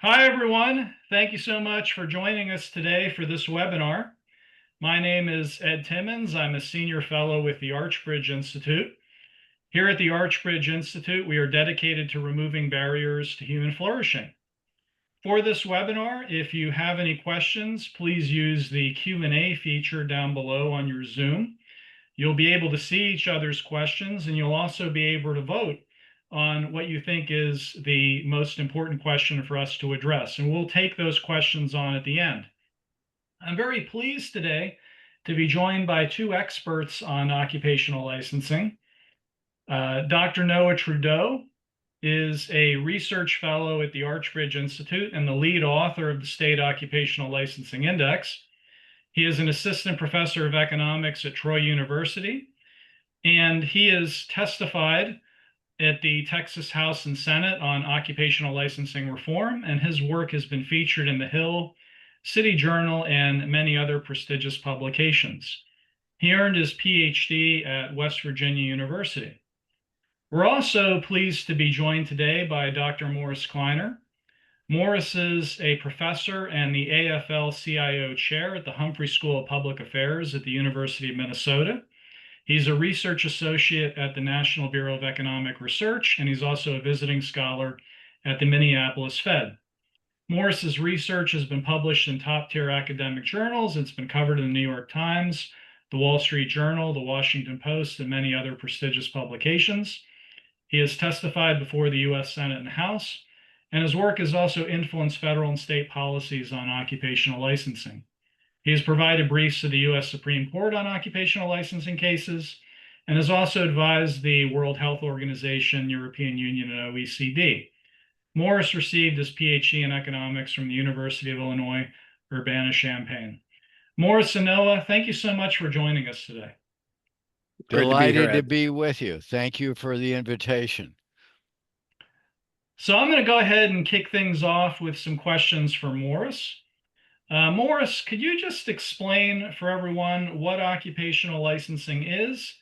Hi, everyone. Thank you so much for joining us today for this webinar. My name is Ed Timmons. I'm a senior fellow with the Archbridge Institute. Here at the Archbridge Institute, we are dedicated to removing barriers to human flourishing. For this webinar, if you have any questions, please use the Q&A feature down below on your Zoom. You'll be able to see each other's questions, and you'll also be able to vote on what you think is the most important question for us to address. And we'll take those questions on at the end. I'm very pleased today to be joined by two experts on occupational licensing. Dr. Noah Trudeau is a research fellow at the Archbridge Institute and the lead author of the State Occupational Licensing Index. He is an assistant professor of economics at Troy University, and he has testified at the Texas House and Senate on occupational licensing reform, and his work has been featured in the Hill, City Journal, and many other prestigious publications. He earned his PhD at West Virginia University. We're also pleased to be joined today by Dr. Morris Kleiner. Morris is a professor and the AFL-CIO chair at the Humphrey School of Public Affairs at the University of Minnesota. He's a research associate at the National Bureau of Economic Research, and he's also a visiting scholar at the Minneapolis Fed. Morris's research has been published in top-tier academic journals. It's been covered in the New York Times, the Wall Street Journal, the Washington Post, and many other prestigious publications. He has testified before the U.S. Senate and House, and his work has also influenced federal and state policies on occupational licensing. He has provided briefs to the U.S. Supreme Court on occupational licensing cases and has also advised the World Health Organization, European Union, and OECD. Morris received his PhD in economics from the University of Illinois, Urbana-Champaign. Morris and Noah, thank you so much for joining us today. Delighted to be with you. Thank you for the invitation. So I'm going to go ahead and kick things off with some questions for Morris. Morris, could you just explain for everyone what occupational licensing is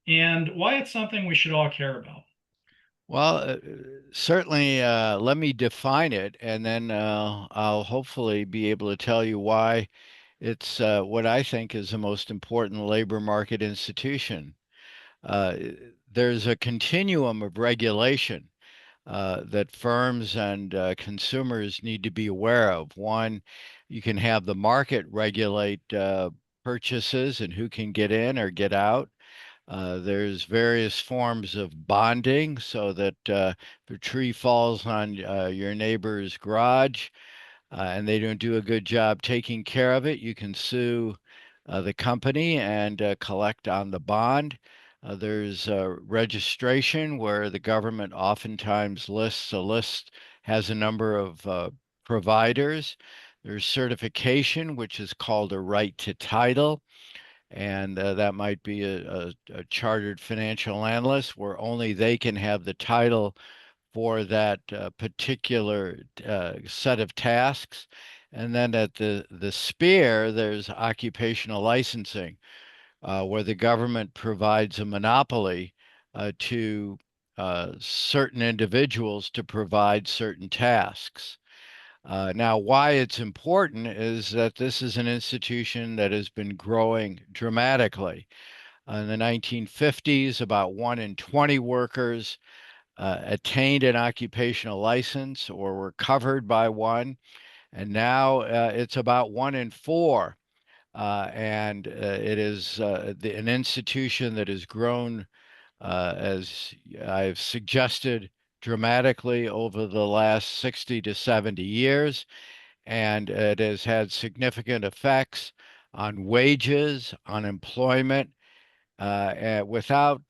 and why it's something we should all care about? Well, certainly let me define it, and then I'll hopefully be able to tell you why it's what I think is the most important labor market institution. There's a continuum of regulation that firms and consumers need to be aware of. One, you can have the market regulate purchases and who can get in or get out. There's various forms of bonding so that if a tree falls on your neighbor's garage and they don't do a good job taking care of it, you can sue the company and collect on the bond. There's registration where the government oftentimes lists a list, has a number of providers. There's certification, which is called a right to title. And that might be a chartered financial analyst where only they can have the title for that particular set of tasks. And then at the spear, there's occupational licensing, where the government provides a monopoly to certain individuals to provide certain tasks. Now, why it's important is that this is an institution that has been growing dramatically. In the 1950s, about 1 in 20 workers attained an occupational license or were covered by one. And now it's about 1 in 4. And it is an institution that has grown, as I've suggested, dramatically over the last 60 to 70 years. And it has had significant effects on wages, on employment, without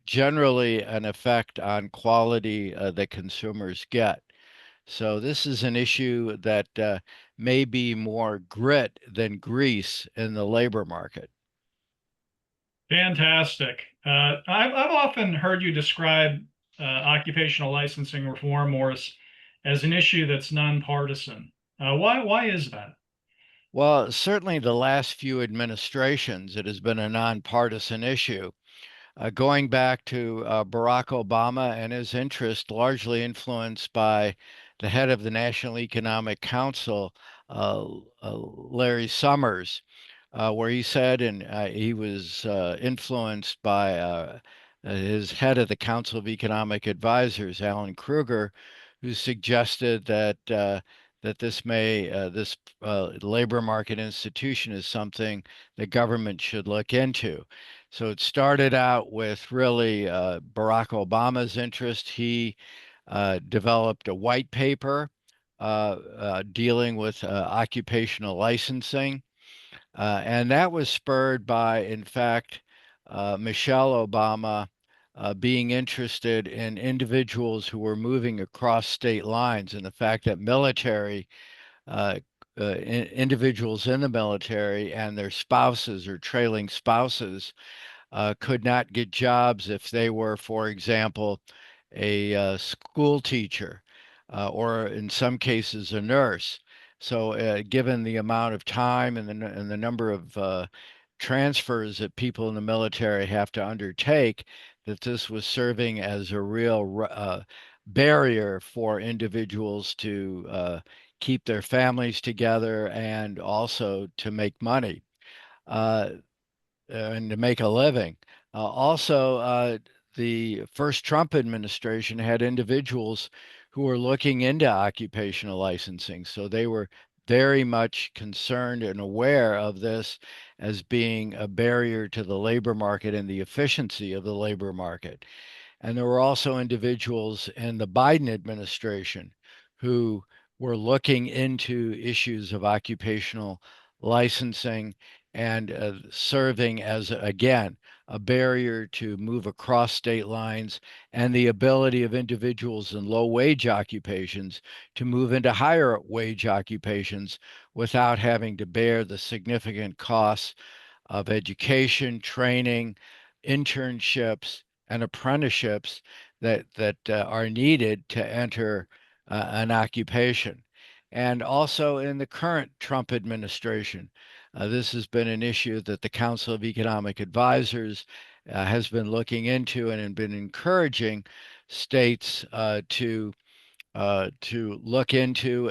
generally an effect on quality that consumers get. So this is an issue that may be more grit than grease in the labor market. Fantastic. I've often heard you describe occupational licensing reform, Morris, as an issue that's nonpartisan. Why is that? Well, certainly the last few administrations, it has been a nonpartisan issue. Going back to Barack Obama and his interest, largely influenced by the head of the National Economic Council, Larry Summers, where he said, and he was influenced by his head of the Council of Economic Advisors, Alan Kruger, who suggested that this labor market institution is something the government should look into. So it started out with really Barack Obama's interest. He developed a white paper dealing with occupational licensing. And that was spurred by, in fact, Michelle Obama being interested in individuals who were moving across state lines, and the fact that uh, individuals in the military and their spouses or trailing spouses could not get jobs if they were, for example, a school teacher or in some cases a nurse. So, given the amount of time and the number of transfers that people in the military have to undertake, that this was serving as a real barrier for individuals to keep their families together and also to make money. Uh, and to make a living. Also, the first Trump administration had individuals who were looking into occupational licensing. So they were very much concerned and aware of this as being a barrier to the labor market and the efficiency of the labor market. And there were also individuals in the Biden administration who were looking into issues of occupational licensing and serving as, again, a barrier to move across state lines and the ability of individuals in low wage occupations to move into higher wage occupations without having to bear the significant costs of education, training, internships, and apprenticeships that are needed to enter an occupation. And also in the current Trump administration, this has been an issue that the Council of Economic Advisors has been looking into and been encouraging states to look into,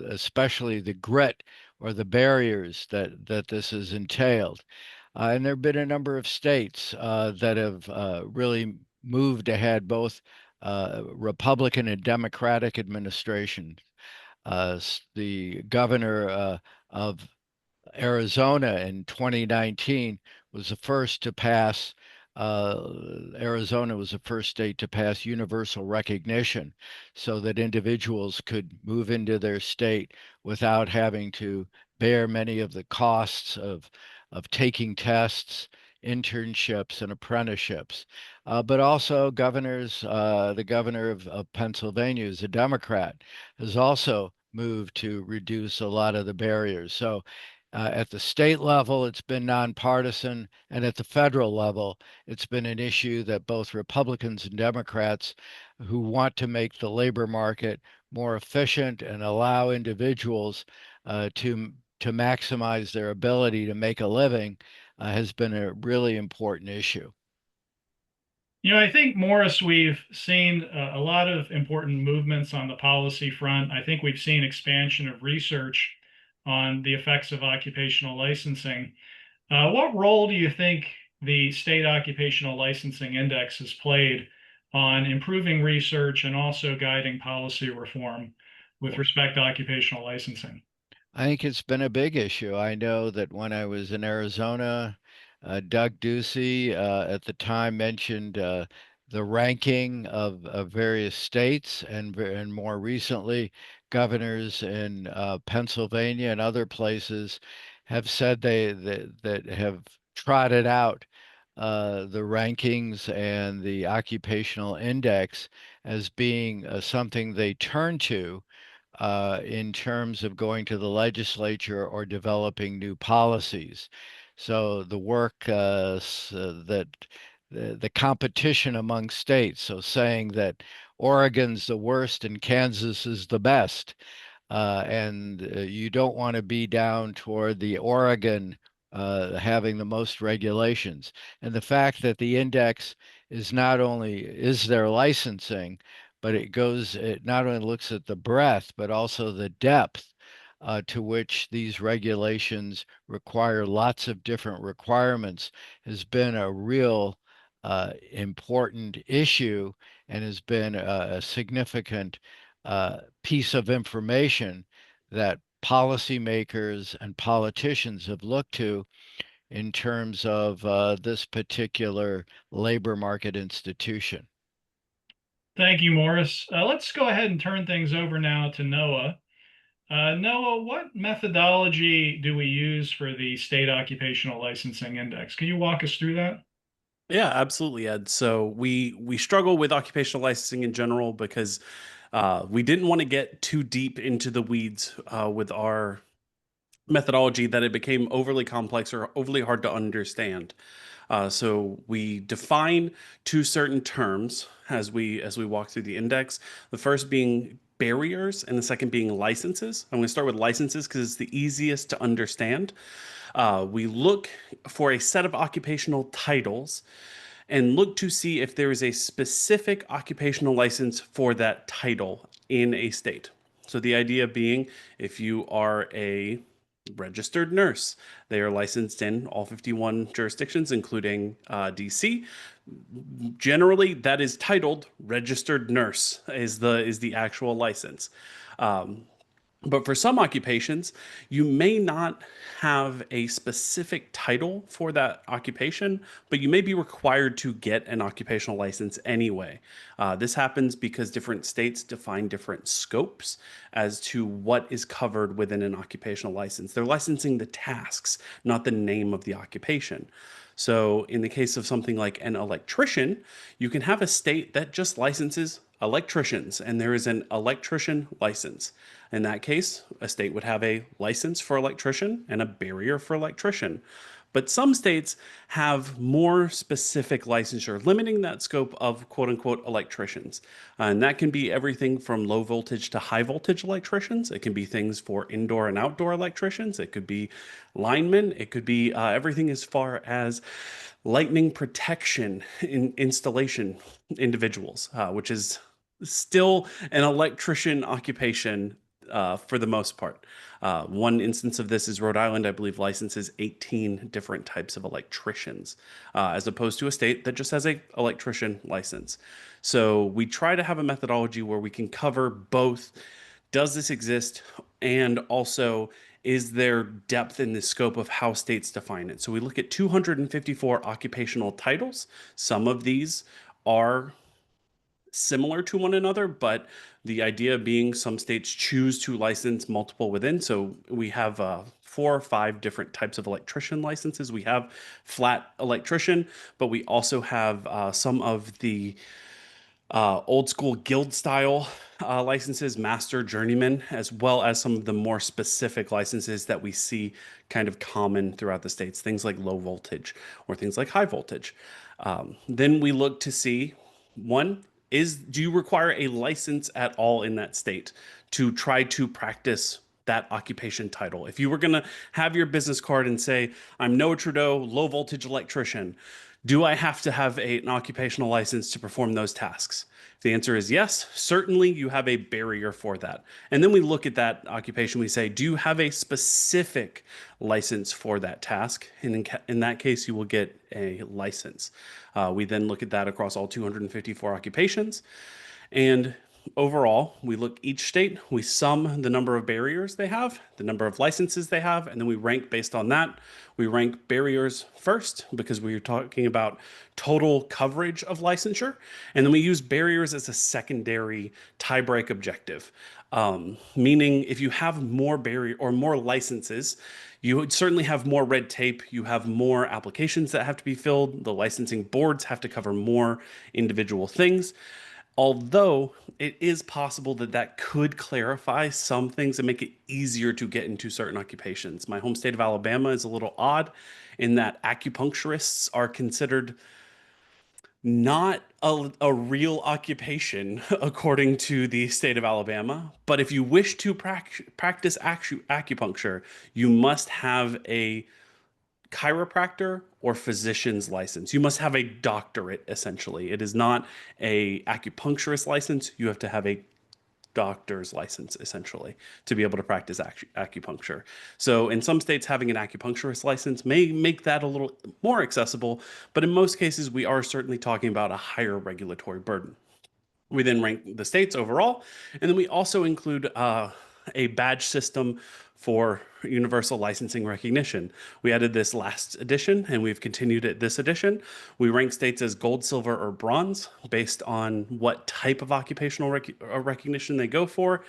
especially the grit or the barriers that this has entailed. And there have been a number of states that have really moved ahead, both Republican and Democratic administrations. The governor of Arizona in 2019 was the first to pass. Arizona was the first state to pass universal recognition so that individuals could move into their state without having to bear many of the costs of taking tests, internships, and apprenticeships. But also, the governor of Pennsylvania is a Democrat, has also moved to reduce a lot of the barriers. So at the state level, it's been nonpartisan, and at the federal level, it's been an issue that both Republicans and Democrats who want to make the labor market more efficient and allow individuals to maximize their ability to make a living has been a really important issue. I think, Morris, we've seen a lot of important movements on the policy front. I think we've seen expansion of research on the effects of occupational licensing. What role do you think the State Occupational Licensing Index has played on improving research and also guiding policy reform with respect to occupational licensing? I think it's been a big issue. I know that when I was in Arizona, Doug Ducey at the time mentioned the ranking of various states, and more recently, governors in Pennsylvania and other places have said that have trotted out the rankings and the occupational index as being something they turn to in terms of going to the legislature or developing new policies. So the work that the competition among states, so saying that Oregon's the worst and Kansas is the best, and you don't want to be down toward the Oregon having the most regulations. And the fact that the index is not only is there licensing, but it not only looks at the breadth, but also the depth to which these regulations require lots of different requirements has been a real important issue and has been a significant piece of information that policymakers and politicians have looked to in terms of this particular labor market institution. Thank you, Morris. Let's go ahead and turn things over now to Noah. Noah, what methodology do we use for the State Occupational Licensing Index? Can you walk us through that? Yeah, absolutely, Ed. So we struggle with occupational licensing in general because we didn't want to get too deep into the weeds with our methodology that it became overly complex or overly hard to understand. So we define two certain terms as we walk through the index. The first being barriers, and the second being licenses. I'm going to start with licenses because it's the easiest to understand. We look for a set of occupational titles and look to see if there is a specific occupational license for that title in a state. So the idea being, if you are a registered nurse, they are licensed in all 51 jurisdictions, including DC. Generally, that is titled registered nurse is the actual license. But for some occupations, you may not have a specific title for that occupation, but you may be required to get an occupational license anyway. This happens because different states define different scopes as to what is covered within an occupational license. They're licensing the tasks, not the name of the occupation. So, in the case of something like an electrician, you can have a state that just licenses electricians, and there is an electrician license. In that case, a state would have a license for electrician and a barrier for electrician. But some states have more specific licensure, limiting that scope of quote unquote electricians. And that can be everything from low voltage to high voltage electricians. It can be things for indoor and outdoor electricians. It could be linemen. It could be everything as far as lightning protection in installation individuals, which is still an electrician occupation for the most part. One instance of this is Rhode Island, I believe, licenses 18 different types of electricians, as opposed to a state that just has a electrician license. So we try to have a methodology where we can cover both. Does this exist? And also, is there depth in the scope of how states define it? So we look at 254 occupational titles. Some of these are similar to one another, but the idea being some states choose to license multiple within. So we have 4 or 5 different types of electrician licenses. We have flat electrician, but we also have some of the old school guild style licenses, master, journeyman, as well as some of the more specific licenses that we see kind of common throughout the states, things like low voltage or things like high voltage. Then we look to see, one, do you require a license at all in that state to try to practice that occupation title? If you were going to have your business card and say, I'm Noah Trudeau, low voltage electrician, do I have to have an occupational license to perform those tasks? If the answer is yes, certainly you have a barrier for that. And then we look at that occupation, we say, do you have a specific license for that task? And in that case, you will get a license. We then look at that across all 254 occupations. And overall, we look each state, we sum the number of barriers they have, the number of licenses they have, and then we rank based on that. We rank barriers first because we are talking about total coverage of licensure. And then we use barriers as a secondary tiebreak objective. Meaning if you have more barrier or more licenses, you would certainly have more red tape. You have more applications that have to be filled. The licensing boards have to cover more individual things. Although it is possible that that could clarify some things and make it easier to get into certain occupations. My home state of Alabama is a little odd in that acupuncturists are considered not a real occupation according to the state of Alabama. But if you wish to practice acupuncture, you must have a chiropractor or physician's license. You must have a doctorate, essentially. It is not a acupuncturist license. You have to have a doctor's license, essentially, to be able to practice acupuncture. So in some states, having an acupuncturist license may make that a little more accessible, but in most cases, we are certainly talking about a higher regulatory burden. We then rank the states overall, and then we also include a badge system for universal licensing recognition. We added this last edition, and we've continued it this edition. We rank states as gold, silver, or bronze based on what type of occupational recognition they go for.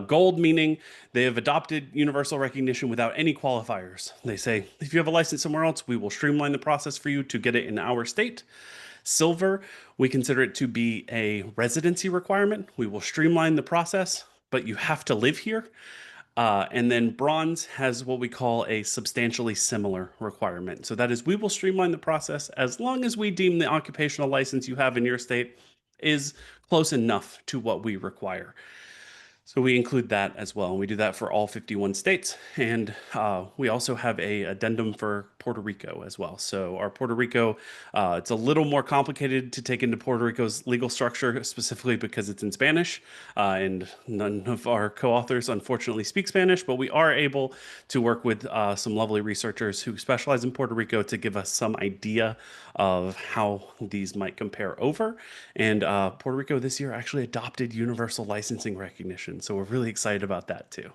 Gold meaning they have adopted universal recognition without any qualifiers. They say, if you have a license somewhere else, we will streamline the process for you to get it in our state. Silver, we consider it to be a residency requirement. We will streamline the process, but you have to live here. And then bronze has what we call a substantially similar requirement. So that is, we will streamline the process as long as we deem the occupational license you have in your state is close enough to what we require. So we include that as well. And we do that for all 51 states. And we also have a addendum for Puerto Rico as well. So our Puerto Rico, it's a little more complicated to take into Puerto Rico's legal structure, specifically because it's in Spanish. And none of our co-authors, unfortunately, speak Spanish, but we are able to work with some lovely researchers who specialize in Puerto Rico to give us some idea of how these might compare over. And Puerto Rico this year actually adopted universal licensing recognition. So we're really excited about that too.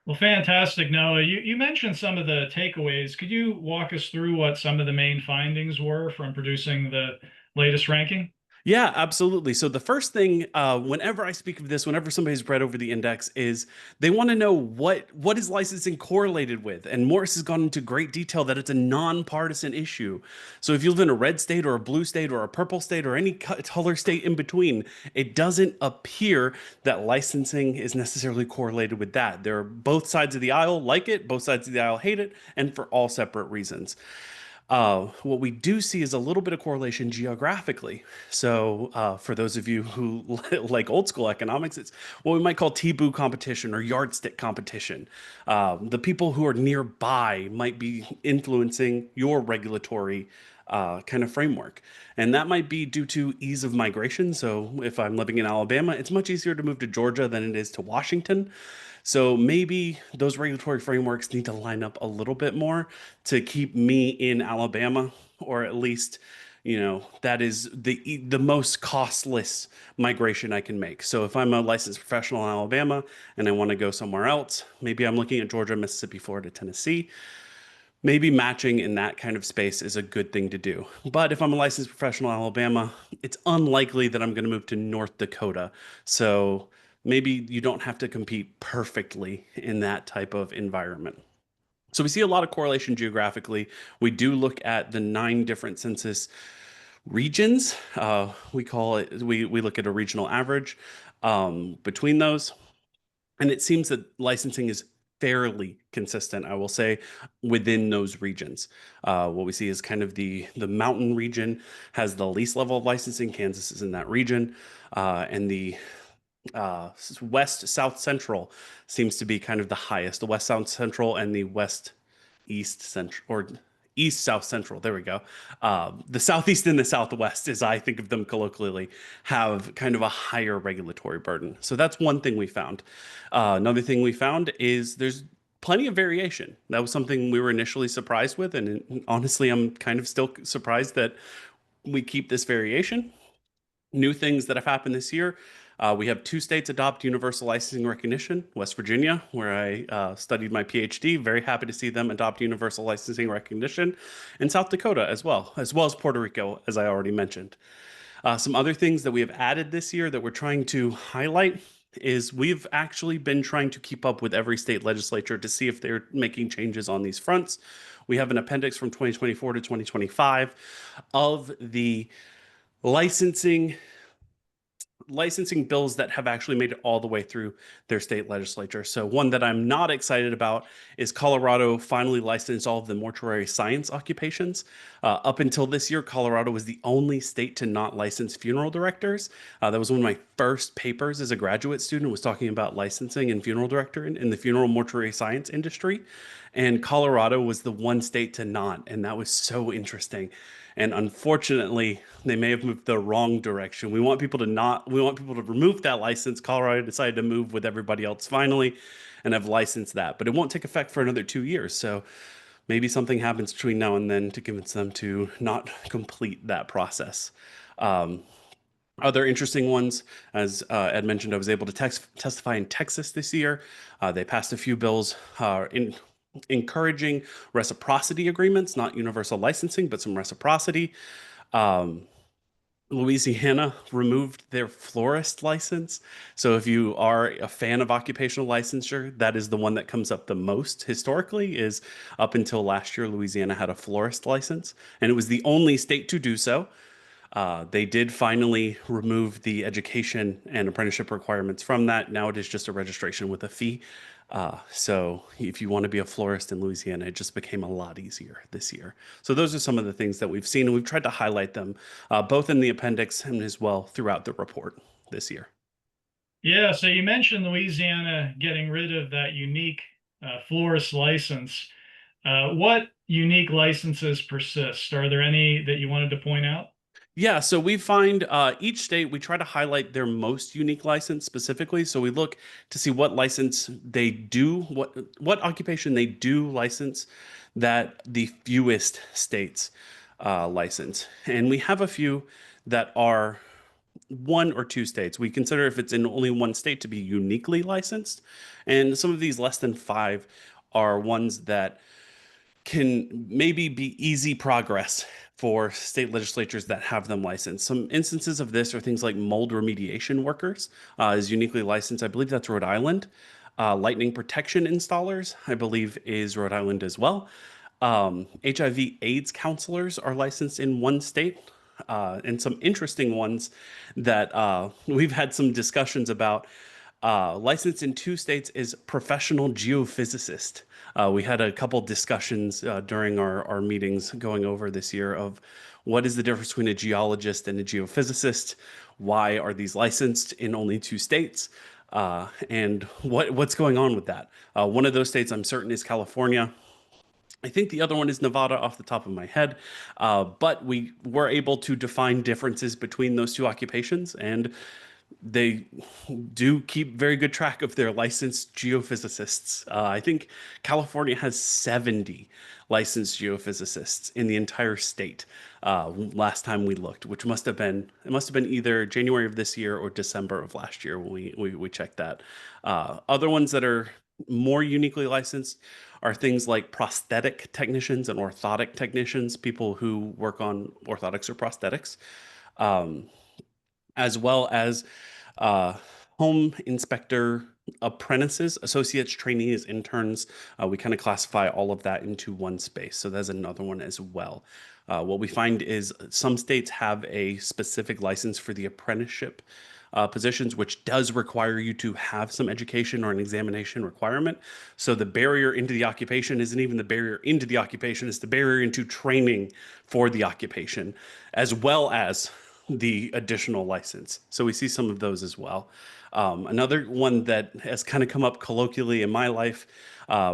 Well, fantastic, Noah. You mentioned some of the takeaways. Could you walk us through what some of the main findings were from producing the latest ranking? Yeah, absolutely. So the first thing, whenever I speak of this, whenever somebody's read over the index, is they want to know what is licensing correlated with. And Morris has gone into great detail that it's a nonpartisan issue. So if you live in a red state or a blue state or a purple state or any color state in between, it doesn't appear that licensing is necessarily correlated with that. There are both sides of the aisle like it, both sides of the aisle hate it, and for all separate reasons. What we do see is a little bit of correlation geographically. So for those of you who like old school economics, it's what we might call T-boo competition or yardstick competition. The people who are nearby might be influencing your regulatory kind of framework. And that might be due to ease of migration. So if I'm living in Alabama, it's much easier to move to Georgia than it is to Washington. So maybe those regulatory frameworks need to line up a little bit more to keep me in Alabama, or at least, you know, that is the most costless migration I can make. So if I'm a licensed professional in Alabama and I want to go somewhere else, maybe I'm looking at Georgia, Mississippi, Florida, Tennessee. Maybe matching in that kind of space is a good thing to do. But if I'm a licensed professional in Alabama, it's unlikely that I'm going to move to North Dakota. So maybe you don't have to compete perfectly in that type of environment. So we see a lot of correlation geographically. We do look at the 9 different census regions. We call it, we look at a regional average between those. And it seems that licensing is fairly consistent, I will say, within those regions. What we see is kind of the mountain region has the least level of licensing. Kansas is in that region. And the west south central seems to be kind of the highest. The west south central and the west east central, or east south central, there we go. The southeast and the southwest, as I think of them colloquially, have kind of a higher regulatory burden. So that's one thing we found. Another thing we found is there's plenty of variation. That was something we were initially surprised with, and honestly, I'm kind of still surprised that we keep this variation. New things that have happened this year. We have 2 states adopt universal licensing recognition. West Virginia, where I studied my PhD, very happy to see them adopt universal licensing recognition, and South Dakota as well as Puerto Rico, as I already mentioned. Some other things that we have added this year that we're trying to highlight is we've actually been trying to keep up with every state legislature to see if they're making changes on these fronts. We have an appendix from 2024 to 2025 of the licensing licensing bills that have actually made it all the way through their state legislature. So one that I'm not excited about is Colorado finally licensed all of the mortuary science occupations. Up until this year, Colorado was the only state to not license funeral directors. That was one of my first papers as a graduate student, was talking about licensing and funeral director in the funeral mortuary science industry. And Colorado was the one state to not, and that was so interesting. And unfortunately, they may have moved the wrong direction. We want people to remove that license. Colorado decided to move with everybody else finally and have licensed that, but it won't take effect for another 2 years. So maybe something happens between now and then to convince them to not complete that process. Other interesting ones, as Ed mentioned, I was able to testify in Texas this year. They passed a few bills encouraging reciprocity agreements, not universal licensing, but some reciprocity. Louisiana removed their florist license. So if you are a fan of occupational licensure, that is the one that comes up the most historically. Is up until last year, Louisiana had a florist license, and it was the only state to do so. They did finally remove the education and apprenticeship requirements from that. Now it is just a registration with a fee. So if you want to be a florist in Louisiana, it just became a lot easier this year. So those are some of the things that we've seen, and we've tried to highlight them both in the appendix and as well throughout the report this year. Yeah, so you mentioned Louisiana getting rid of that unique florist license. What unique licenses persist? Are there any that you wanted to point out? Yeah, so we find each state, we try to highlight their most unique license specifically. So we look to see what license they do, what occupation they do license that the fewest states license. And we have a few that are one or two states. We consider if it's in only one state to be uniquely licensed. And some of these less than 5 are ones that can maybe be easy progress for state legislatures that have them licensed. Some instances of this are things like mold remediation workers is uniquely licensed. I believe that's Rhode Island. Lightning protection installers, I believe, is Rhode Island as well. HIV/AIDS counselors are licensed in one state. And some interesting ones that we've had some discussions about. Licensed in 2 states is professional geophysicist. We had a couple discussions during our meetings going over this year of what is the difference between a geologist and a geophysicist? Why are these licensed in only 2 states? And what's going on with that? One of those states I'm certain is California. I think the other one is Nevada off the top of my head, but we were able to define differences between those 2 occupations, and they do keep very good track of their licensed geophysicists. I think California has 70 licensed geophysicists in the entire state last time we looked, which must have been either January of this year or December of last year when we checked that. Other ones that are more uniquely licensed are things like prosthetic technicians and orthotic technicians, people who work on orthotics or prosthetics. As well as home inspector apprentices, associates, trainees, interns. We kind of classify all of that into one space. So there's another one as well. What we find is some states have a specific license for the apprenticeship positions, which does require you to have some education or an examination requirement. So the barrier into the occupation isn't even the barrier into the occupation, it's the barrier into training for the occupation, as well as the additional license. So we see some of those as well. Another one that has kind of come up colloquially in my life,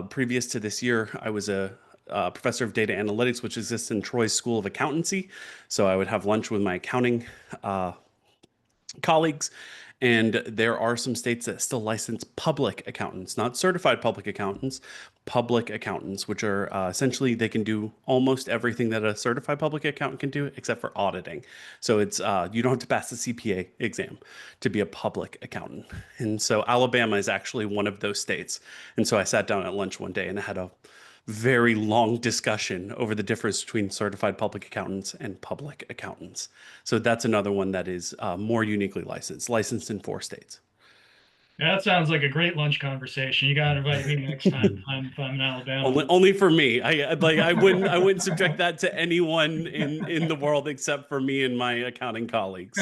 previous to this year, I was a professor of data analytics, which exists in Troy's School of Accountancy. So I would have lunch with my accounting colleagues, and there are some states that still license public accountants, not certified public accountants, public accountants, which are essentially they can do almost everything that a certified public accountant can do except for auditing. So it's you don't have to pass the CPA exam to be a public accountant. And so Alabama is actually one of those states. And so I sat down at lunch one day and I had a very long discussion over the difference between certified public accountants and public accountants. So that's another one that is more uniquely licensed in 4 states. That sounds like a great lunch conversation. You got to invite me next time if I'm in Alabama. Only for me. I wouldn't subject that to anyone in the world except for me and my accounting colleagues.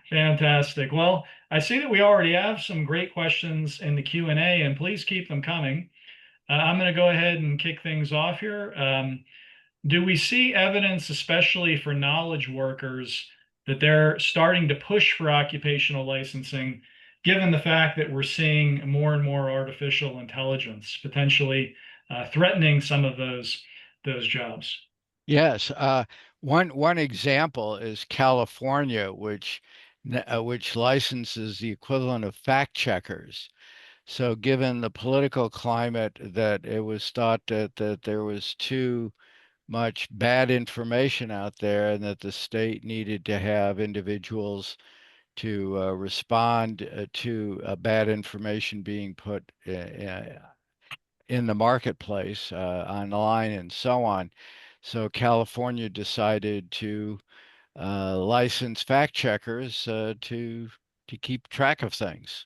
Fantastic. Well, I see that we already have some great questions in the Q&A, and please keep them coming. I'm going to go ahead and kick things off here. Do we see evidence, especially for knowledge workers, that they're starting to push for occupational licensing, given the fact that we're seeing more and more artificial intelligence potentially threatening some of those jobs? Yes, one example is California, which licenses the equivalent of fact checkers. So, given the political climate, that it was thought that there was too much bad information out there, and that the state needed to have individuals to respond to bad information being put in the marketplace, online, and so on. So California decided to license fact checkers to keep track of things.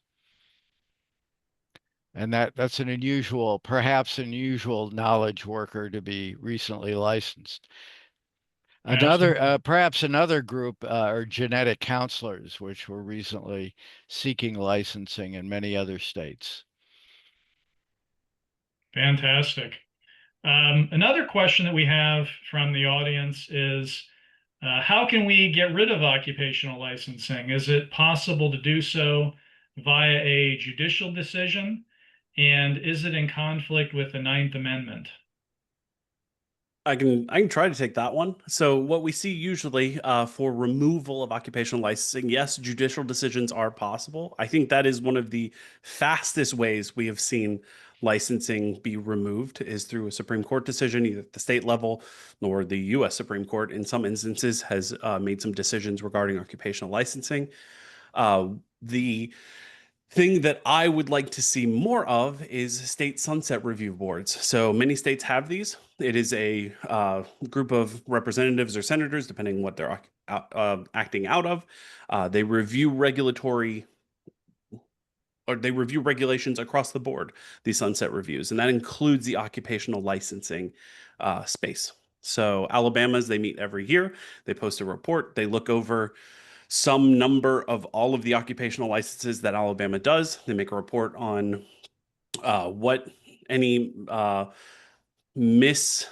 And that's an unusual, perhaps unusual knowledge worker to be recently licensed. Absolutely. Perhaps another group are genetic counselors, which were recently seeking licensing in many other states. Fantastic. Another question that we have from the audience is, how can we get rid of occupational licensing? Is it possible to do so via a judicial decision? And is it in conflict with the Ninth Amendment? I can try to take that one. So what we see usually for removal of occupational licensing, yes, judicial decisions are possible. I think that is one of the fastest ways we have seen licensing be removed is through a Supreme Court decision, either at the state level or the U.S. Supreme Court. In some instances, has made some decisions regarding occupational licensing. The thing that I would like to see more of is state sunset review boards. So many states have these. It is a group of representatives or senators, depending on what they're acting out of. They review regulations across the board, these sunset reviews, and that includes the occupational licensing space. So Alabama's, they meet every year. They post a report. They look over some number of all of the occupational licenses that Alabama does. They make a report on what any misuse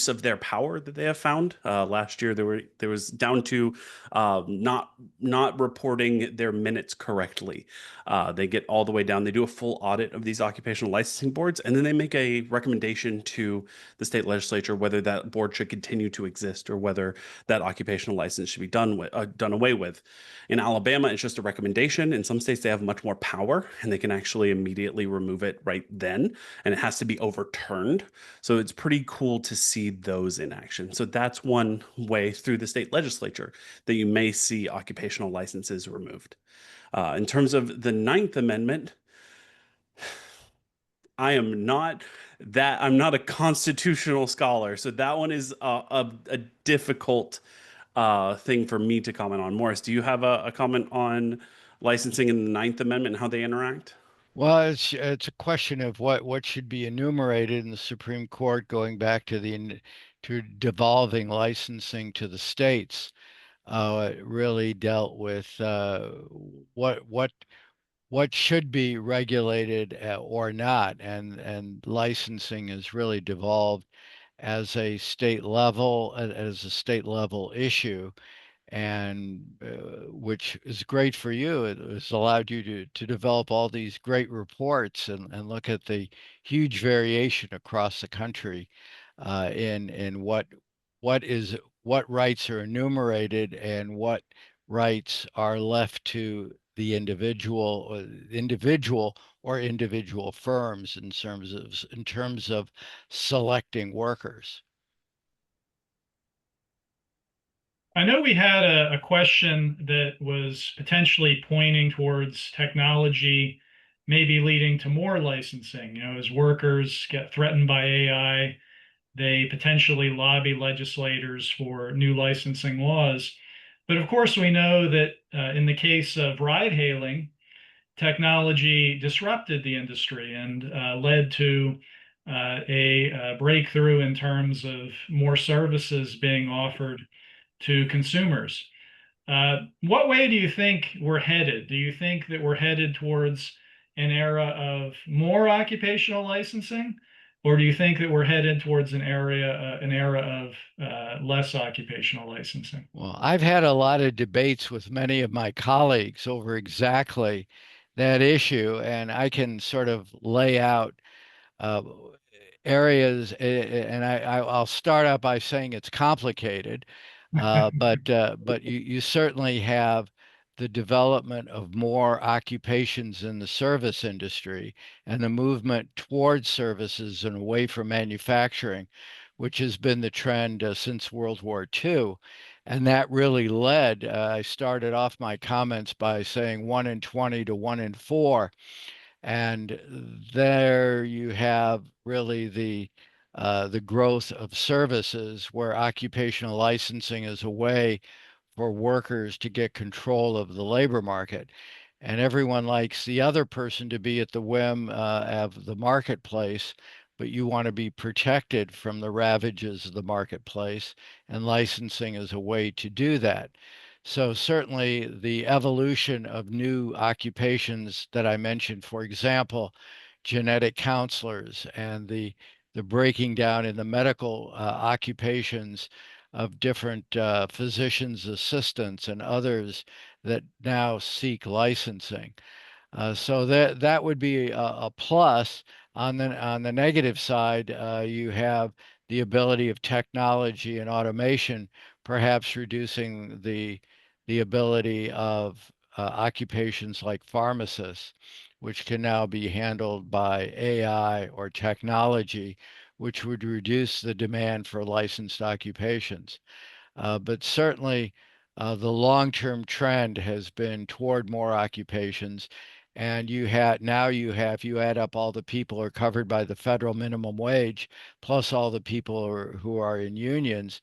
of their power that they have found. Last year, there was down to not reporting their minutes correctly. They get all the way down. They do a full audit of these occupational licensing boards, and then they make a recommendation to the state legislature whether that board should continue to exist or whether that occupational license should be done away with. In Alabama, it's just a recommendation. In some states, they have much more power, and they can actually immediately remove it right then, and it has to be overturned. So it's pretty cool to see those in action. So that's one way through the state legislature that you may see occupational licenses removed. In terms of the Ninth Amendment, I'm not a constitutional scholar, so that one is a difficult thing for me to comment on. Morris, do you have a comment on licensing in the Ninth Amendment and how they interact? Well, it's a question of what should be enumerated in the Supreme Court, going back to devolving licensing to the states. It really dealt with what what what should be regulated or not, and licensing is really devolved as a state level issue, and which is great for you. It has allowed you to develop all these great reports and look at the huge variation across the country in what rights are enumerated and what rights are left to the individual firms in terms of selecting workers. I know we had a question that was potentially pointing towards technology maybe leading to more licensing. As workers get threatened by AI, they potentially lobby legislators for new licensing laws. But of course, we know that in the case of ride hailing, technology disrupted the industry and led to a breakthrough in terms of more services being offered to consumers. What way do you think we're headed? Do you think that we're headed towards an era of more occupational licensing, or do you think that we're headed towards an era of less occupational licensing? Well, I've had a lot of debates with many of my colleagues over exactly that issue, and I can sort of lay out uh, areas, and I'll start out by saying it's complicated, but you certainly have the development of more occupations in the service industry and the movement towards services and away from manufacturing, which has been the trend since World War II. And that really led, I started off my comments by saying 1 in 20 to 1 in 4, and there you have really the growth of services where occupational licensing is a way for workers to get control of the labor market. And everyone likes the other person to be at the whim of the marketplace, but you want to be protected from the ravages of the marketplace, and licensing is a way to do that. So certainly the evolution of new occupations that I mentioned, for example, genetic counselors, and the breaking down in the medical occupations of different physicians' assistants and others that now seek licensing. So that would be a plus. On the negative side, you have the ability of technology and automation, perhaps reducing the ability of occupations like pharmacists, which can now be handled by AI or technology, which would reduce the demand for licensed occupations. But certainly, the long-term trend has been toward more occupations. And you add up all the people who are covered by the federal minimum wage, plus all the people who are in unions,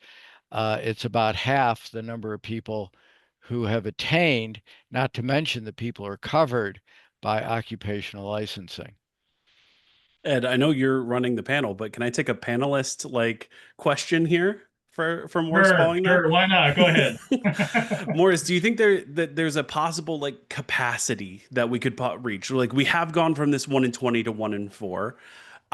it's about half the number of people who have attained, not to mention the people who are covered by occupational licensing. Ed, I know you're running the panel, but can I take a panelist like question here for Morris Sure, following that? sure. Why not? Go ahead. Morris, do you think there's a possible like capacity that we could reach? Like we have gone from this 1 in 20 to 1 in 4.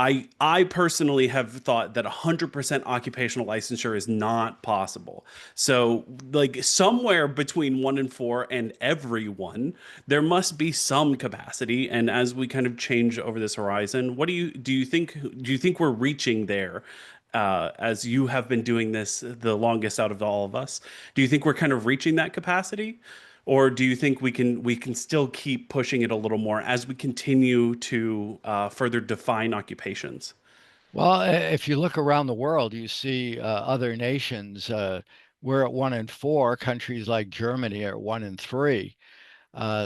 I personally have thought that 100% occupational licensure is not possible. So, like somewhere between 1 and 4 and everyone, there must be some capacity. And as we kind of change over this horizon, what do you think we're reaching there? As you have been doing this the longest out of all of us, do you think we're kind of reaching that capacity? Or do you think we can still keep pushing it a little more as we continue to further define occupations? Well, if you look around the world, you see other nations. We're at 1 in 4. Countries like Germany are 1 in 3.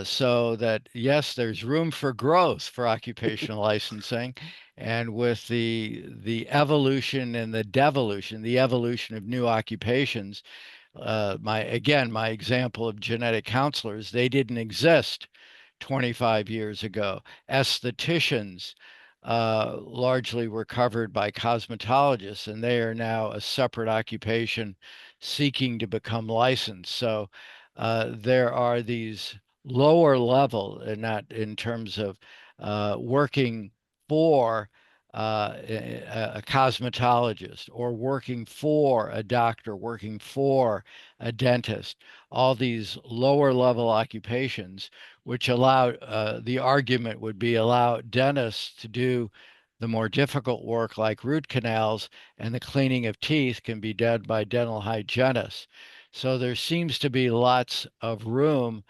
So that yes, there's room for growth for occupational licensing, and with the evolution and the devolution, the evolution of new occupations. My example of genetic counselors, they didn't exist 25 years ago. Estheticians largely were covered by cosmetologists, and they are now a separate occupation seeking to become licensed. So there are these lower level, and not in terms of working for a cosmetologist or working for a doctor, working for a dentist, all these lower level occupations, which allow the argument would be allow dentists to do the more difficult work like root canals, and the cleaning of teeth can be done by dental hygienists. So there seems to be lots of room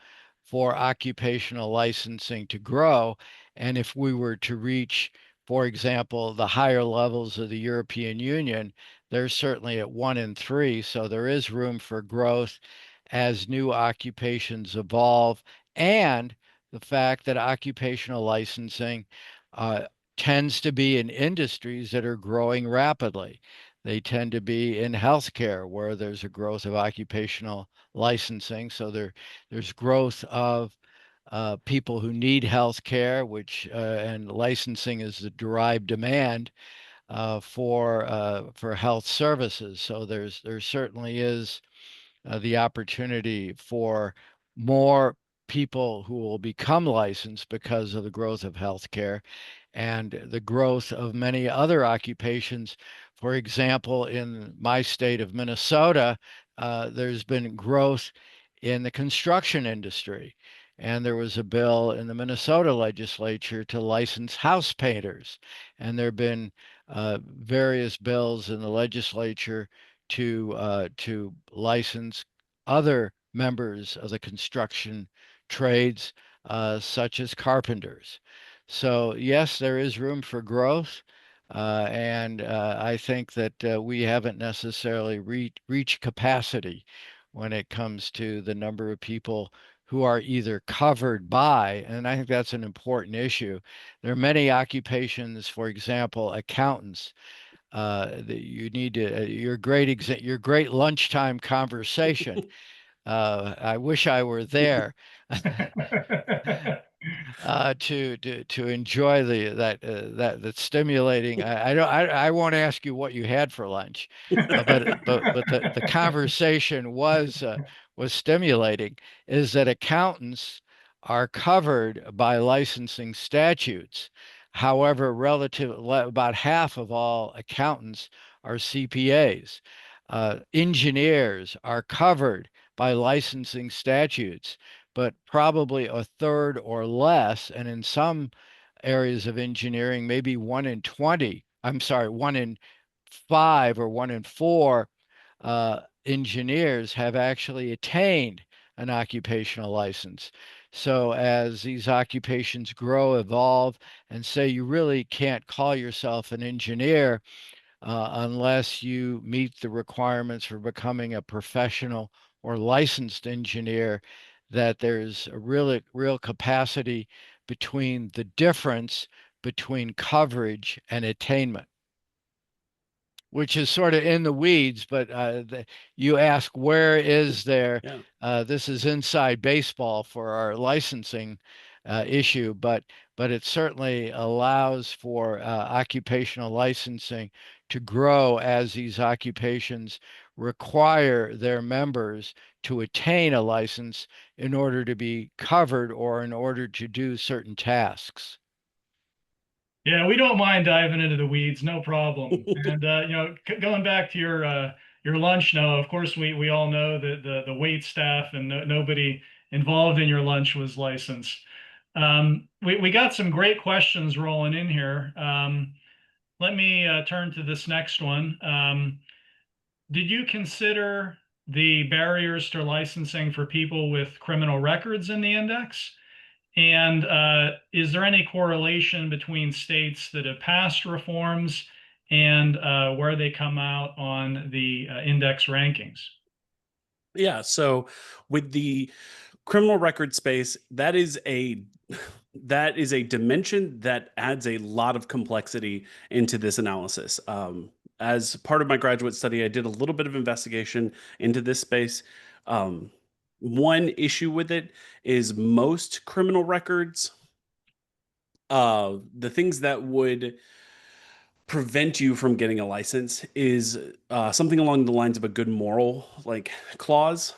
for occupational licensing to grow. And if we were to reach, for example, the higher levels of the European Union, they're certainly at 1 in 3. So there is room for growth as new occupations evolve. And the fact that occupational licensing uh, tends to be in industries that are growing rapidly. They tend to be in healthcare where there's a growth of occupational licensing. So there's growth of people who need health care, which and licensing is the derived demand for health services. So there certainly is the opportunity for more people who will become licensed because of the growth of healthcare and the growth of many other occupations. For example, in my state of Minnesota, there's been growth in the construction industry. And there was a bill in the Minnesota legislature to license house painters. And there have been various bills in the legislature to license other members of the construction trades, such as carpenters. So yes, there is room for growth, and I think that we haven't necessarily reached capacity when it comes to the number of people who are either covered by, and I think that's an important issue. There are many occupations, for example, accountants, that you need to your great lunchtime conversation. I wish I were there to enjoy that's stimulating. I don't I won't ask you what you had for lunch, but the conversation was stimulating. Is that accountants are covered by licensing statutes. However, about half of all accountants are CPAs. Engineers are covered by licensing statutes, but probably a third or less, and in some areas of engineering, maybe 1 in 20, I'm sorry, 1 in 5 or 1 in 4 engineers have actually attained an occupational license. So as these occupations grow, evolve, and say you really can't call yourself an engineer unless you meet the requirements for becoming a professional or licensed engineer, that there's a real capacity between the difference between coverage and attainment, which is sort of in the weeds, but you ask, where is there? Yeah. This is inside baseball for our licensing issue, but it certainly allows for occupational licensing to grow as these occupations require their members to attain a license in order to be covered or in order to do certain tasks. Yeah, we don't mind diving into the weeds, no problem. And going back to your lunch, Noah, of course we all know that the wait staff and nobody involved in your lunch was licensed. We got some great questions rolling in here. Let me turn to this next one. Did you consider the barriers to licensing for people with criminal records in the index? And is there any correlation between states that have passed reforms and where they come out on the index rankings? Yeah. So with the criminal record space, that is a dimension that adds a lot of complexity into this analysis. As part of my graduate study, I did a little bit of investigation into this space. One issue with it is most criminal records, the things that would prevent you from getting a license is something along the lines of a good moral clause,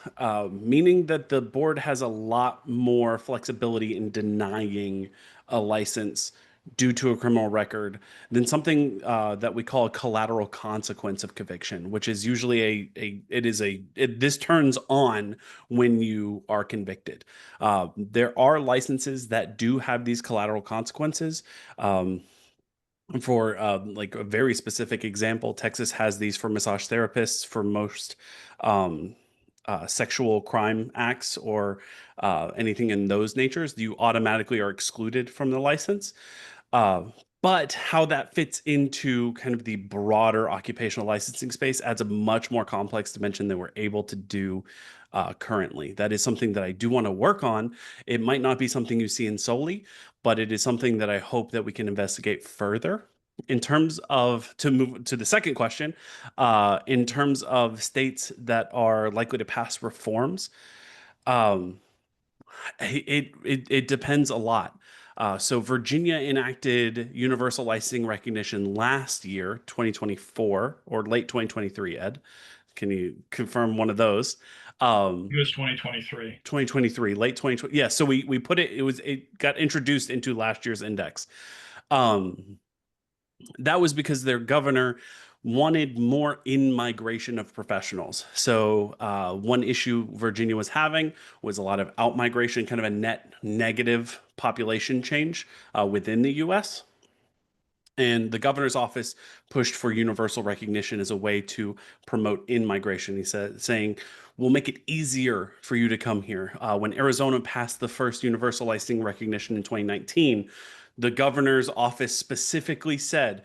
meaning that the board has a lot more flexibility in denying a license due to a criminal record than something that we call a collateral consequence of conviction, which is usually this turns on when you are convicted. There are licenses that do have these collateral consequences. For like a very specific example, Texas has these for massage therapists for most sexual crime acts or anything in those natures. You automatically are excluded from the license. But how that fits into kind of the broader occupational licensing space adds a much more complex dimension than we're able to do currently. That is something that I do want to work on. It might not be something you see in solely, but it is something that I hope that we can investigate further. In terms of, to move to the second question, in terms of states that are likely to pass reforms, um, It depends a lot. So Virginia enacted universal licensing recognition last year, 2024, or late 2023, Ed. Can you confirm one of those? It was 2023. 2023, late 2020. Yeah, so we put it got introduced into last year's index. Um, that was because their governor wanted more in-migration of professionals. So one issue Virginia was having was a lot of out-migration, kind of a net negative population change within the US. And the governor's office pushed for universal recognition as a way to promote in-migration. He said, saying, we'll make it easier for you to come here. When Arizona passed the first universal licensing recognition in 2019, the governor's office specifically said,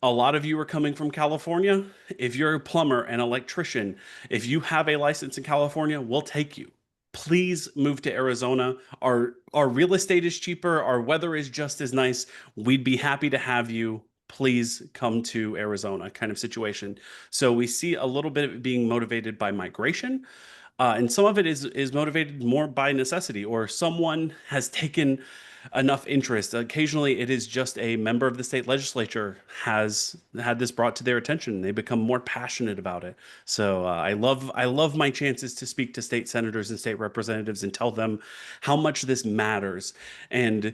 a lot of you are coming from California. If you're a plumber and electrician, if you have a license in California, we'll take you. Please move to Arizona. Our real estate is cheaper. Our weather is just as nice. We'd be happy to have you. Please come to Arizona, kind of situation. So we see a little bit of it being motivated by migration. And some of it is motivated more by necessity, or someone has taken enough interest. Occasionally, it is just a member of the state legislature has had this brought to their attention. They become more passionate about it. So I love my chances to speak to state senators and state representatives and tell them how much this matters. And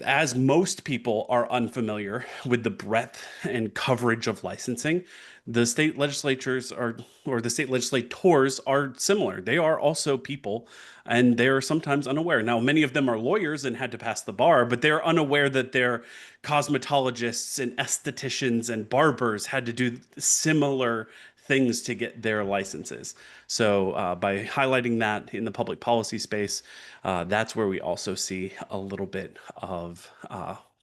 as most people are unfamiliar with the breadth and coverage of licensing, the state legislatures or the state legislators are similar. They are also people, and they're sometimes unaware. Now, many of them are lawyers and had to pass the bar, but they're unaware that their cosmetologists and estheticians and barbers had to do similar things to get their licenses. So by highlighting that in the public policy space, that's where we also see a little bit of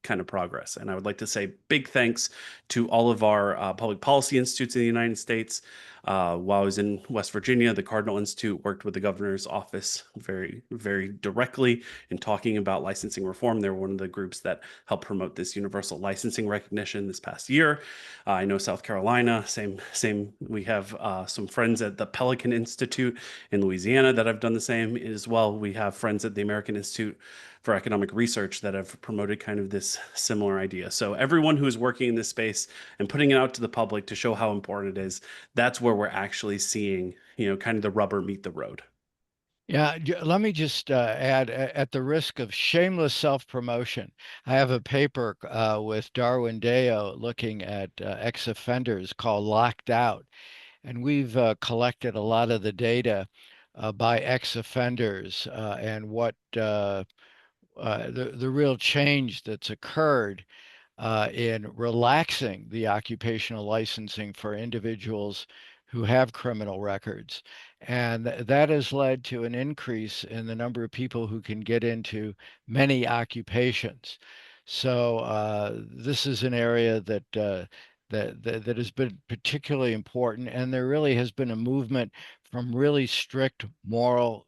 kind of progress. And I would like to say big thanks to all of our public policy institutes in the United States. While I was in West Virginia, the Cardinal Institute worked with the governor's office very, very directly in talking about licensing reform. They're one of the groups that helped promote this universal licensing recognition this past year. I know South Carolina, same. We have some friends at the Pelican Institute in Louisiana that have done the same as well. We have friends at the American Institute for Economic Research that have promoted kind of this similar idea. So everyone who is working in this space and putting it out to the public to show how important it is, that's where we're actually seeing, kind of the rubber meet the road. Yeah, let me just add, at the risk of shameless self-promotion, I have a paper with Darwin Deo looking at ex-offenders called Locked Out. And we've collected a lot of the data by ex-offenders and what the real change that's occurred in relaxing the occupational licensing for individuals who have criminal records. And that has led to an increase in the number of people who can get into many occupations. So this is an area that has been particularly important, and there really has been a movement from really strict moral,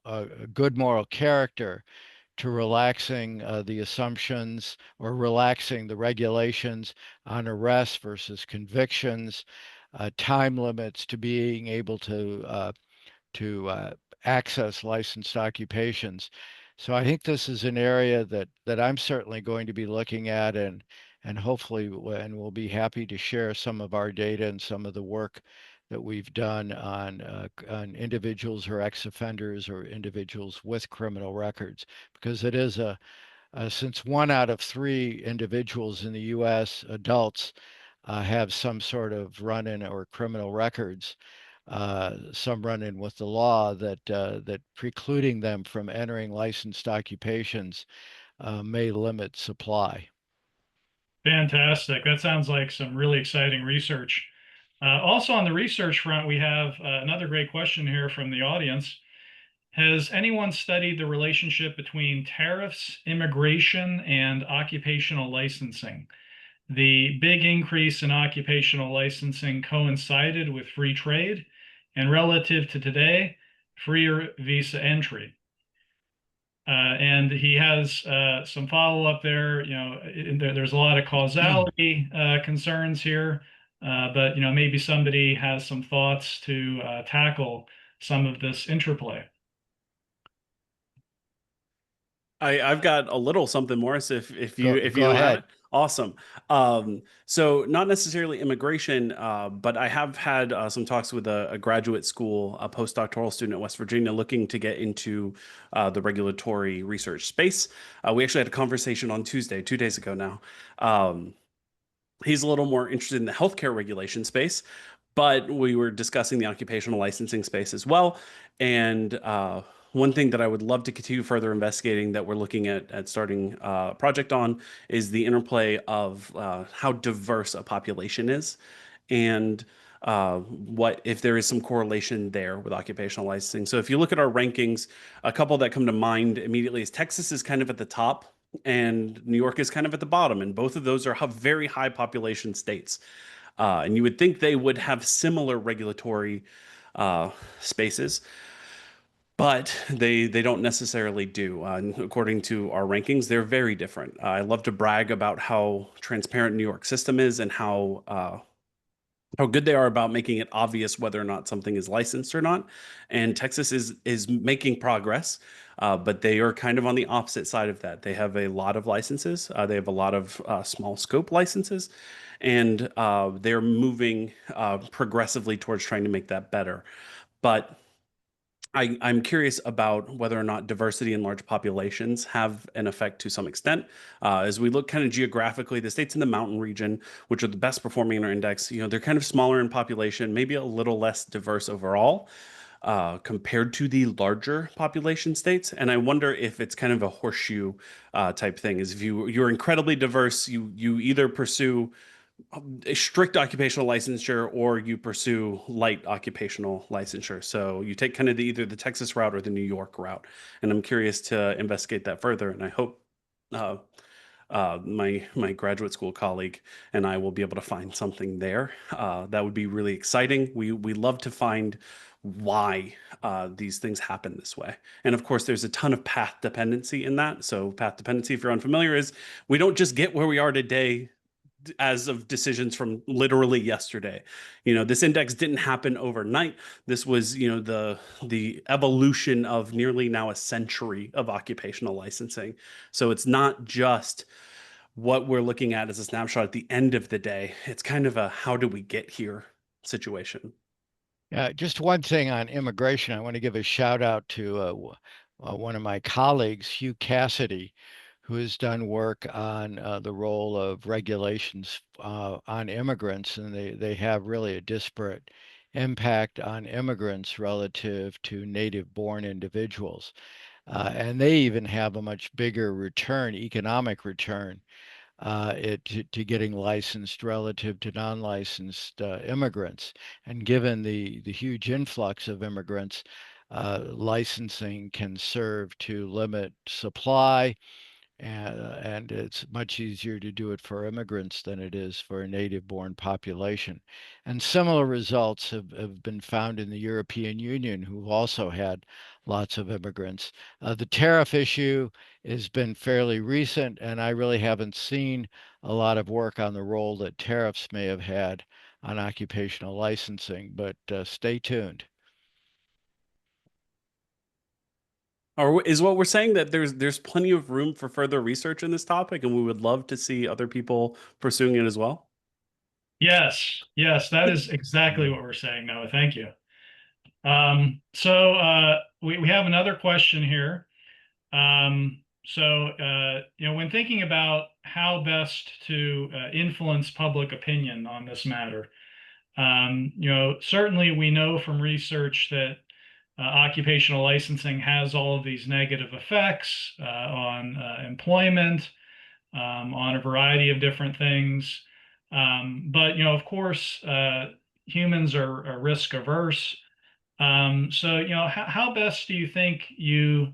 good moral character to relaxing the assumptions or relaxing the regulations on arrests versus convictions, time limits to being able to access licensed occupations. So I think this is an area that I'm certainly going to be looking at, and hopefully, and we'll be happy to share some of our data and some of the work that we've done on individuals who are ex-offenders or individuals with criminal records, because it is since 1 out of 3 individuals in the U.S. adults have some sort of run-in or criminal records, some run-in with the law that precluding them from entering licensed occupations may limit supply. Fantastic. That sounds like some really exciting research. Also on the research front, we have another great question here from the audience. Has anyone studied the relationship between tariffs, immigration, and occupational licensing? The big increase in occupational licensing coincided with free trade, and relative to today, freer visa entry. And he has some follow-up there. There's a lot of causality concerns here, but maybe somebody has some thoughts to tackle some of this interplay. I've got a little something, Morris, if you Go don't have it. ahead. Awesome. So not necessarily immigration, but I have had some talks with a graduate school, a postdoctoral student at West Virginia looking to get into the regulatory research space. We actually had a conversation on Tuesday, 2 days ago now. He's a little more interested in the healthcare regulation space, but we were discussing the occupational licensing space as well. And one thing that I would love to continue further investigating that we're looking at starting a project on is the interplay of how diverse a population is, and what if there is some correlation there with occupational licensing. So if you look at our rankings, a couple that come to mind immediately is Texas is kind of at the top and New York is kind of at the bottom, and both of those are very high population states. And you would think they would have similar regulatory spaces, but they don't necessarily do. According to our rankings, they're very different. I love to brag about how transparent New York system is and how good they are about making it obvious whether or not something is licensed or not. And Texas is making progress, but they are kind of on the opposite side of that. They have a lot of licenses. They have a lot of small scope licenses, and they're moving progressively towards trying to make that better. But I'm curious about whether or not diversity in large populations have an effect to some extent. As we look kind of geographically, the states in the mountain region, which are the best performing in our index, they're kind of smaller in population, maybe a little less diverse overall compared to the larger population states. And I wonder if it's kind of a horseshoe type thing. Is if you're incredibly diverse, you either pursue a strict occupational licensure or you pursue light occupational licensure. So you take kind of either the Texas route or the New York route. And I'm curious to investigate that further. And I hope my graduate school colleague and I will be able to find something there. That would be really exciting. We love to find why these things happen this way. And of course, there's a ton of path dependency in that. So path dependency, if you're unfamiliar, is we don't just get where we are today as of decisions from literally yesterday. This index didn't happen overnight. This was, the evolution of nearly now a century of occupational licensing. So it's not just what we're looking at as a snapshot at the end of the day. It's kind of a how do we get here situation. Just one thing on immigration. I want to give a shout out to one of my colleagues, Hugh Cassidy, who has done work on the role of regulations on immigrants, and they have really a disparate impact on immigrants relative to native-born individuals. And they even have a much bigger return, economic return, to getting licensed relative to non-licensed immigrants. And given the huge influx of immigrants, licensing can serve to limit supply, and it's much easier to do it for immigrants than it is for a native-born population. And similar results have been found in the European Union, who've also had lots of immigrants. The tariff issue has been fairly recent, and I really haven't seen a lot of work on the role that tariffs may have had on occupational licensing, but stay tuned. Or is what we're saying that there's plenty of room for further research in this topic, and we would love to see other people pursuing it as well? Yes, that is exactly what we're saying, Noah. Thank you. We have another question here. When thinking about how best to influence public opinion on this matter, certainly we know from research that occupational licensing has all of these negative effects on employment, on a variety of different things. Of course, humans are risk averse. How best do you think you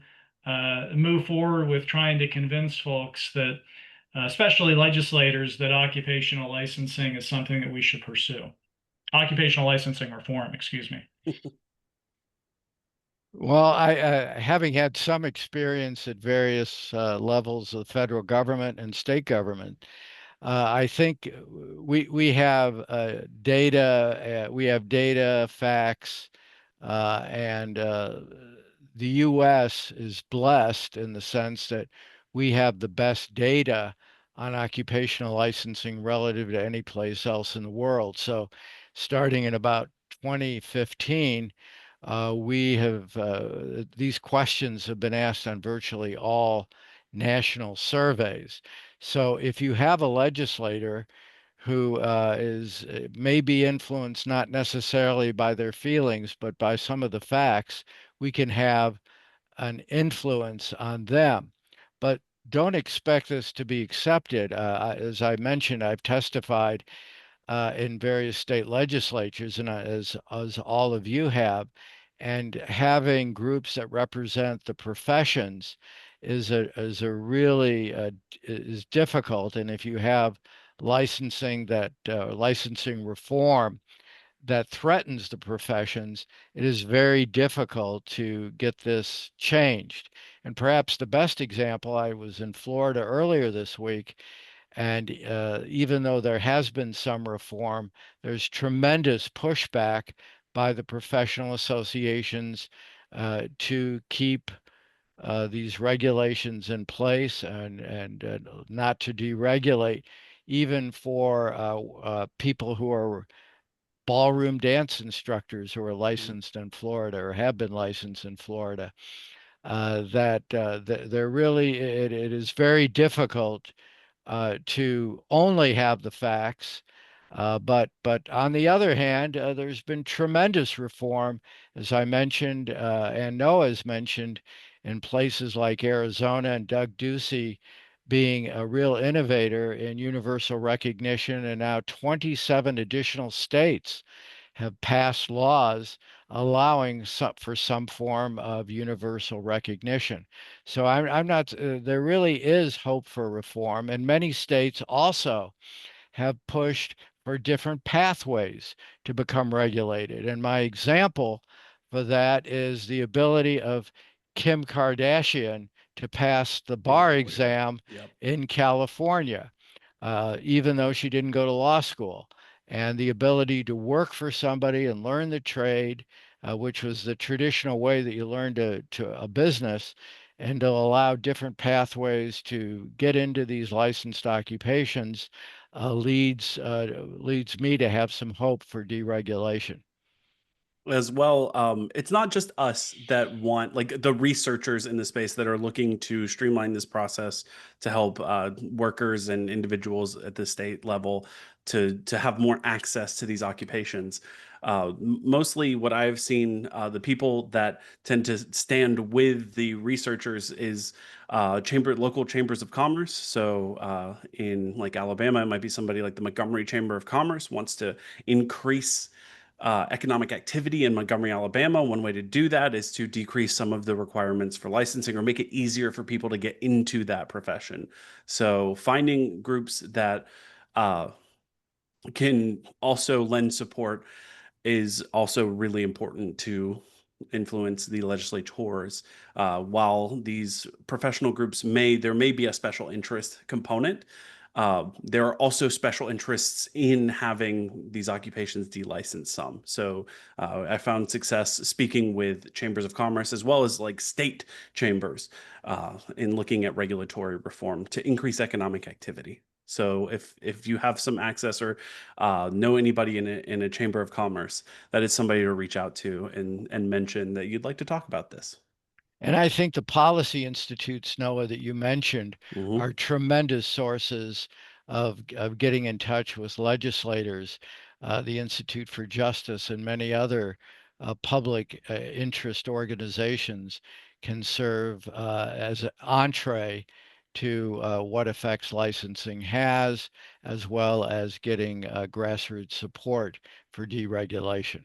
move forward with trying to convince folks that, especially legislators, that occupational licensing is something that we should pursue? Occupational licensing reform, excuse me. Well, having had some experience at various levels of federal government and state government, I think we have data, facts, and the U.S. is blessed in the sense that we have the best data on occupational licensing relative to any place else in the world. So starting in about 2015, we have these questions have been asked on virtually all national surveys. So if you have a legislator who is may be influenced not necessarily by their feelings, but by some of the facts, we can have an influence on them. But don't expect this to be accepted. As I mentioned, I've testified in various state legislatures, and as all of you have, and having groups that represent the professions is a really is difficult. And if you have licensing reform that threatens the professions, it is very difficult to get this changed. And perhaps the best example, I was in Florida earlier this week, and even though there has been some reform, there's tremendous pushback by the professional associations to keep these regulations in place and not to deregulate, even for people who are ballroom dance instructors who are licensed in Florida or have been licensed in Florida. They're really, it is very difficult to only have the facts. But on the other hand, there's been tremendous reform, as I mentioned, and Noah's mentioned, in places like Arizona, and Doug Ducey being a real innovator in universal recognition, and now 27 additional states have passed laws allowing for some form of universal recognition. So I'm not, there really is hope for reform, and many states also have pushed for different pathways to become regulated. And my example for that is the ability of Kim Kardashian to pass the bar exam in California, even though she didn't go to law school. And the ability to work for somebody and learn the trade, which was the traditional way that you learned to a business, and to allow different pathways to get into these licensed occupations leads me to have some hope for deregulation. As well, it's not just us that want, like, the researchers in the space that are looking to streamline this process to help workers and individuals at the state level to have more access to these occupations. Mostly what I've seen, the people that tend to stand with the researchers is local chambers of commerce. So in like Alabama, it might be somebody like the Montgomery Chamber of Commerce wants to increase economic activity in Montgomery, Alabama. One way to do that is to decrease some of the requirements for licensing or make it easier for people to get into that profession. So finding groups that can also lend support is also really important to influence the legislators. While these professional groups there may be a special interest component, there are also special interests in having these occupations delicensed some. So I found success speaking with chambers of commerce as well as like state chambers in looking at regulatory reform to increase economic activity. So if you have some access or know anybody in a chamber of commerce, that is somebody to reach out to and mention that you'd like to talk about this. And I think the policy institutes, Noah, that you mentioned are tremendous sources of getting in touch with legislators. The Institute for Justice and many other public interest organizations can serve as an entree to what effects licensing has, as well as getting grassroots support for deregulation.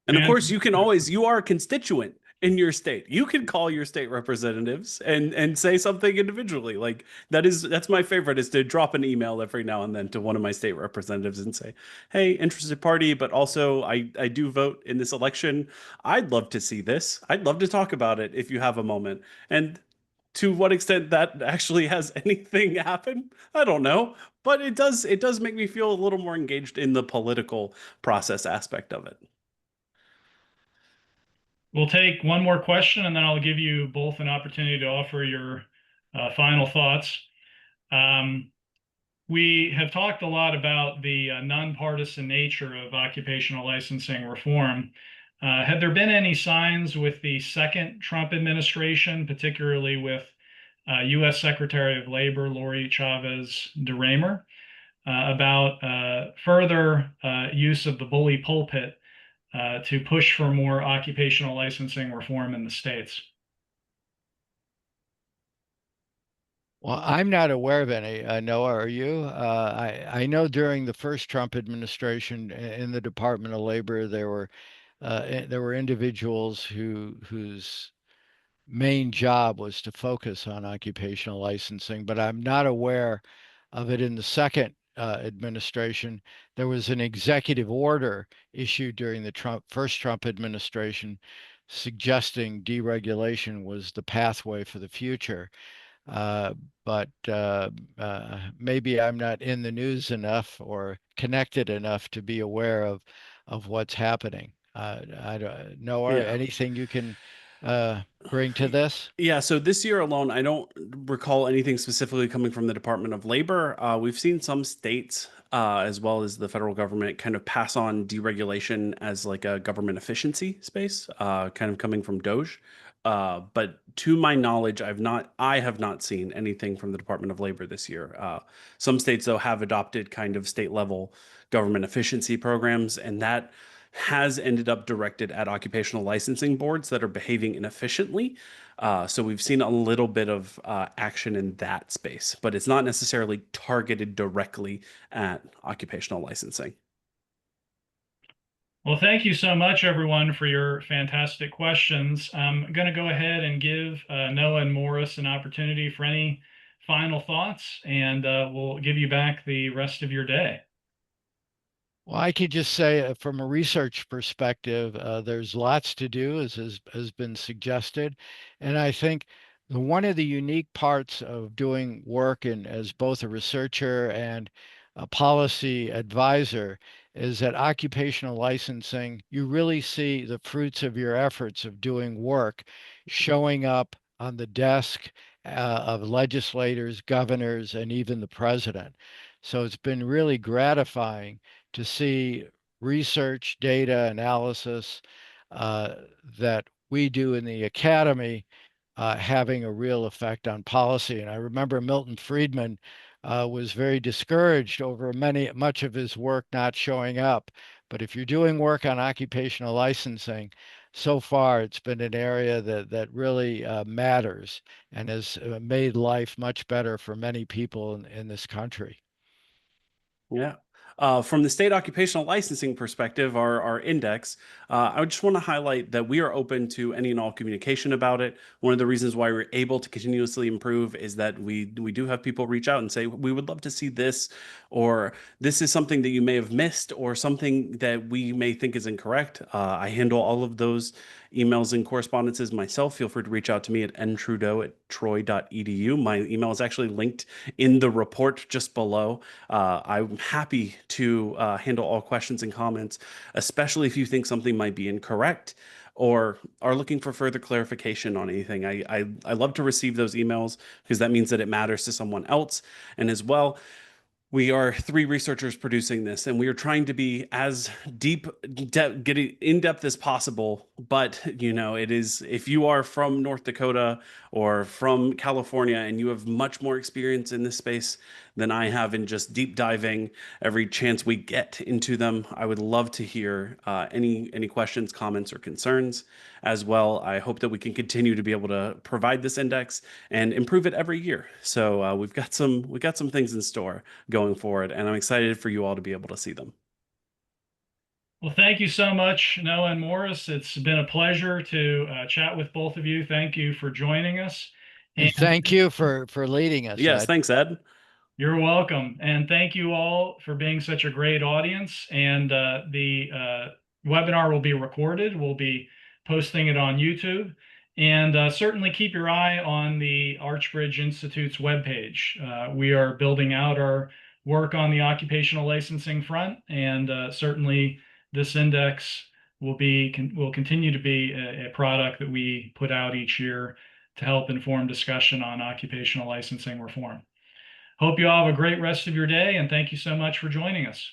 And of course, you are a constituent in your state. You can call your state representatives and say something individually. Like that's my favorite, is to drop an email every now and then to one of my state representatives and say, hey, interested party, but also I do vote in this election. I'd love to see this. I'd love to talk about it if you have a moment. And to what extent that actually has anything happen, I don't know. But it does make me feel a little more engaged in the political process aspect of it. We'll take one more question, and then I'll give you both an opportunity to offer your final thoughts. We have talked a lot about the nonpartisan nature of occupational licensing reform. Have there been any signs with the second Trump administration, particularly with U.S. Secretary of Labor Lori Chavez DeRaymer, about further use of the bully pulpit to push for more occupational licensing reform in the states? Well, I'm not aware of any. Noah, are you? I know during the first Trump administration in the Department of Labor, there were individuals whose main job was to focus on occupational licensing, but I'm not aware of it in the second administration. There was an executive order issued during the first Trump administration suggesting deregulation was the pathway for the future. Uh, but maybe I'm not in the news enough or connected enough to be aware of what's happening. I don't know. Yeah. Anything you can bring to this? Yeah, so this year alone, I don't recall anything specifically coming from the Department of Labor. We've seen some states, as well as the federal government, kind of pass on deregulation as like a government efficiency space, kind of coming from Doge. But to my knowledge, I have not seen anything from the Department of Labor this year. Some states, though, have adopted kind of state level government efficiency programs, and that has ended up directed at occupational licensing boards that are behaving inefficiently. So we've seen a little bit of action in that space, but it's not necessarily targeted directly at occupational licensing. Well, thank you so much, everyone, for your fantastic questions. I'm going to go ahead and give Noah and Morris an opportunity for any final thoughts, and we'll give you back the rest of your day. Well, I could just say from a research perspective, there's lots to do, as has been suggested. And I think one of the unique parts of doing work as both a researcher and a policy advisor is that occupational licensing, you really see the fruits of your efforts of doing work showing up on the desk of legislators, governors, and even the president. So it's been really gratifying to see research, data, analysis uh, that we do in the academy having a real effect on policy. And I remember Milton Friedman was very discouraged over much of his work not showing up. But if you're doing work on occupational licensing, so far it's been an area that really matters and has made life much better for many people in this country. Yeah. From the state occupational licensing perspective, our index, I just want to highlight that we are open to any and all communication about it. One of the reasons why we're able to continuously improve is that we do have people reach out and say, we would love to see this, or this is something that you may have missed, or something that we may think is incorrect. I handle all of those emails and correspondences myself. Feel free to reach out to me at ntrudeau@troy.edu. My email is actually linked in the report just below. I'm happy to handle all questions and comments, especially if you think something might be incorrect or are looking for further clarification on anything. I love to receive those emails because that means that it matters to someone else. And as well, we are 3 researchers producing this, and we are trying to be as getting in depth as possible. But it is, if you are from North Dakota or from California and you have much more experience in this space than I have in just deep diving every chance we get into them, I would love to hear any questions, comments, or concerns as well. I hope that we can continue to be able to provide this index and improve it every year. So we've got some things in store going forward, and I'm excited for you all to be able to see them. Well, thank you so much, Noah and Morris. It's been a pleasure to chat with both of you. Thank you for joining us. And thank you for leading us, Yes, Ed. thanks, Ed. You're welcome. And thank you all for being such a great audience. And the webinar will be recorded. We'll be posting it on YouTube. And certainly keep your eye on the Archbridge Institute's webpage. We are building out our work on the occupational licensing front, and certainly this index will continue to be a product that we put out each year to help inform discussion on occupational licensing reform. Hope you all have a great rest of your day, and thank you so much for joining us.